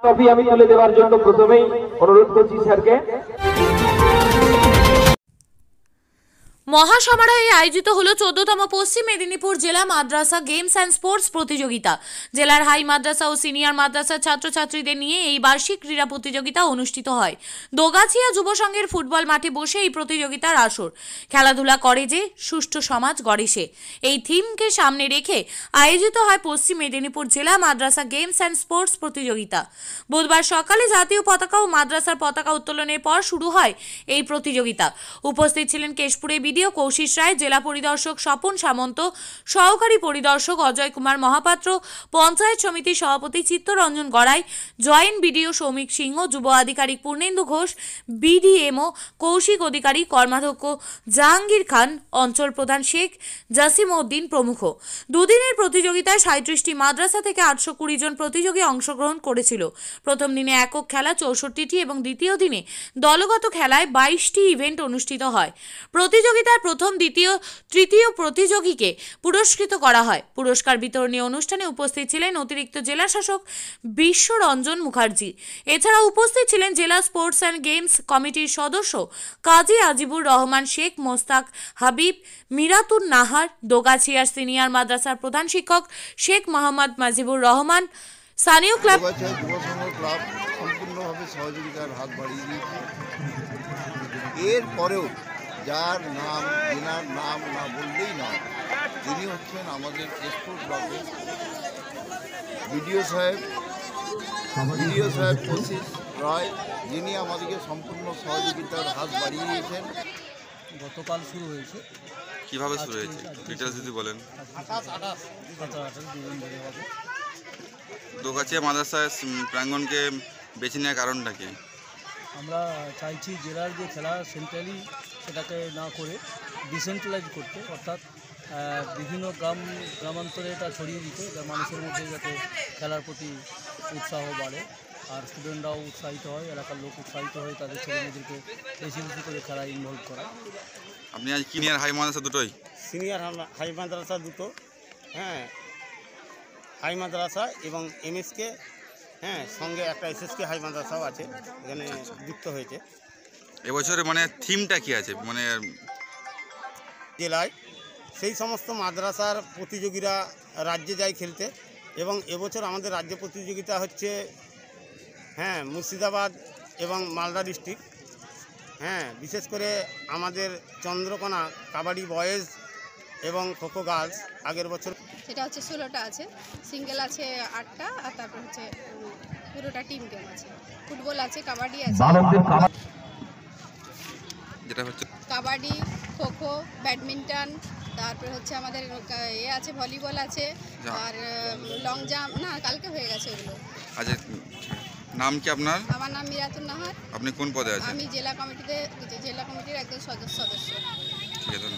Trophy আমি তুলে দেওয়ার জন্য প্রথমেই অনুরোধ করছি স্যারকে। মহাসমারোহে আয়োজিত হলো 14তম পশ্চিম মেদিনীপুর জেলা মাদ্রাসা গেমস অ্যান্ড স্পোর্টস প্রতিযোগিতা। জেলার হাই মাদ্রাসা ও সিনিয়র মাদ্রাসার ছাত্রছাত্রীদের নিয়ে এই বার্ষিক ক্রীড়া প্রতিযোগিতা অনুষ্ঠিত হয়। দোগাছিয়া যুব সংঘের ফুটবল মাঠে বসে এই প্রতিযোগিতার আসর। খেলাধুলা করে যে সুষ্ঠু সমাজ গড়ে সে, এই থিমকে সামনে রেখে আয়োজিত হয় পশ্চিম মেদিনীপুর জেলা মাদ্রাসা গেমস অ্যান্ড স্পোর্টস প্রতিযোগিতা। বুধবার সকালে জাতীয় পতাকা ও মাদ্রাসার পতাকা উত্তোলনের পর শুরু হয় এই প্রতিযোগিতা। উপস্থিত ছিলেন কেশপুরে কৌশিস রায়, জেলা পরিদর্শক স্বপন সামন্ত, সহকারী পরিদর্শক অজয় কুমার মহাপাত্র, পঞ্চায়েত সমিতির সভাপতি চিত্তরঞ্জন গড়াই, জয়েন্ট বিডিও সৌমিক সিংহ, যুব আধিকারিক পূর্ণেন্দু ঘোষ, বিডিএমও কৌশিক অধিকারী, কর্মাধ্যক্ষ জাহাঙ্গীর খান, অঞ্চল প্রধান শেখ জাসিম উদ্দিন প্রমুখ। দুদিনের প্রতিযোগিতায় 37টি মাদ্রাসা থেকে 820 জন প্রতিযোগী অংশগ্রহণ করেছিল। প্রথম দিনে একক খেলা 64টি এবং দ্বিতীয় দিনে দলগত খেলায় 22টি ইভেন্ট অনুষ্ঠিত হয়। প্রতিযোগিতার প্রথম, দ্বিতীয়, তৃতীয় প্রতিযোগীকে পুরস্কৃত করা হয়। পুরস্কার বিতরণী অনুষ্ঠানে উপস্থিত ছিলেন অতিরিক্ত জেলা শাসক বিশ্বরঞ্জন মুখার্জি। এছাড়া উপস্থিত ছিলেন জেলা স্পোর্টস অ্যান্ড গেমস কমিটির সদস্য কাজী আজিবুর রহমান শেখ, মোস্তাক হাবিব, মিরাতুন নাহার, দোগাছিয়ার সিনিয়র মাদ্রাসার প্রধান শিক্ষক শেখ মোহাম্মদ মাজিবুর রহমান, স্থানীয় ক্লাব সম্পূর্ণভাবে সহযোগিতার হাত বাড়িয়ে দিয়েছে। এরপরেও যার নাম, যেনার নাম না বললেই না, যিনি হচ্ছেন আমাদের কেশপুর ব্লকের বিডিও সাহেব কৌশিস রায়, যিনি আমাদেরকে সম্পূর্ণ সহযোগিতার হাত বাড়িয়ে দিয়েছেন। গতকাল শুরু হয়েছে। কিভাবে শুরু হয়েছে ডিটেইলস যদি বলেন। 2 দিন ধরে হবে। দোগাছিয়া মাদ্রাসার প্রাঙ্গণকে বেছে নেওয়ার কারণটা কি? আমরা চাইছি জেলার যে খেলা সেন্ট্রালি সেটাকে না করে ডিসেন্ট্রালাইজ করতে, অর্থাৎ বিভিন্ন গ্রামান্তরে এটা ছড়িয়ে দিতে, মানুষের মধ্যে যাতে খেলার প্রতি উৎসাহ বাড়ে আর স্টুডেন্টরাও উৎসাহিত হয়, এলাকার লোক উৎসাহিত হয়, তাদের ছেলেমেয়েদেরকে বেশি বেশি করে খেলায় ইনভলভ করা। আপনি আজ সিনিয়র হাই মাদ্রাসা দুটোই? সিনিয়র হাই মাদ্রাসা দুটো, হ্যাঁ, হাই মাদ্রাসা এবং এমএসকে, হ্যাঁ, সঙ্গে একটা এসএসকে হাই মাদ্রাসাও আছে, এখানে যুক্ত হয়েছে। এবছরে মানে থিমটা কি আছে মানে জেলায় সেই সমস্ত মাদ্রাসার প্রতিযোগীরা রাজ্যে যায় খেলতে, এবং এবছর আমাদের রাজ্য প্রতিযোগিতা হচ্ছে, হ্যাঁ, মুর্শিদাবাদ এবং মালদা ডিস্ট্রিক্ট। হ্যাঁ, বিশেষ করে আমাদের চন্দ্রকোনা কাবাডি বয়েজ এবং খোখো গার্লস আগের বছর সেটা হচ্ছে 16টা আছে, সিঙ্গেল আছে 8টা, আর তারপর হচ্ছে পুরোটা টিম গেম আছে, ফুটবল আছে, কাবাডি আছে, যেটা হচ্ছে কাবাডি, খোখো, ব্যাডমিন্টন, তারপর হচ্ছে আমাদের আছে ভলিবল আছে, আর লং জাম্প, না কালকে হয়ে গেছে ওগুলো। আচ্ছা, নাম কি আপনার? আমার নাম মিরাতুন নাহার। আপনি কোন পদে আছেন? আমি জেলা কমিটির একজন সদস্য। ঠিক আছে।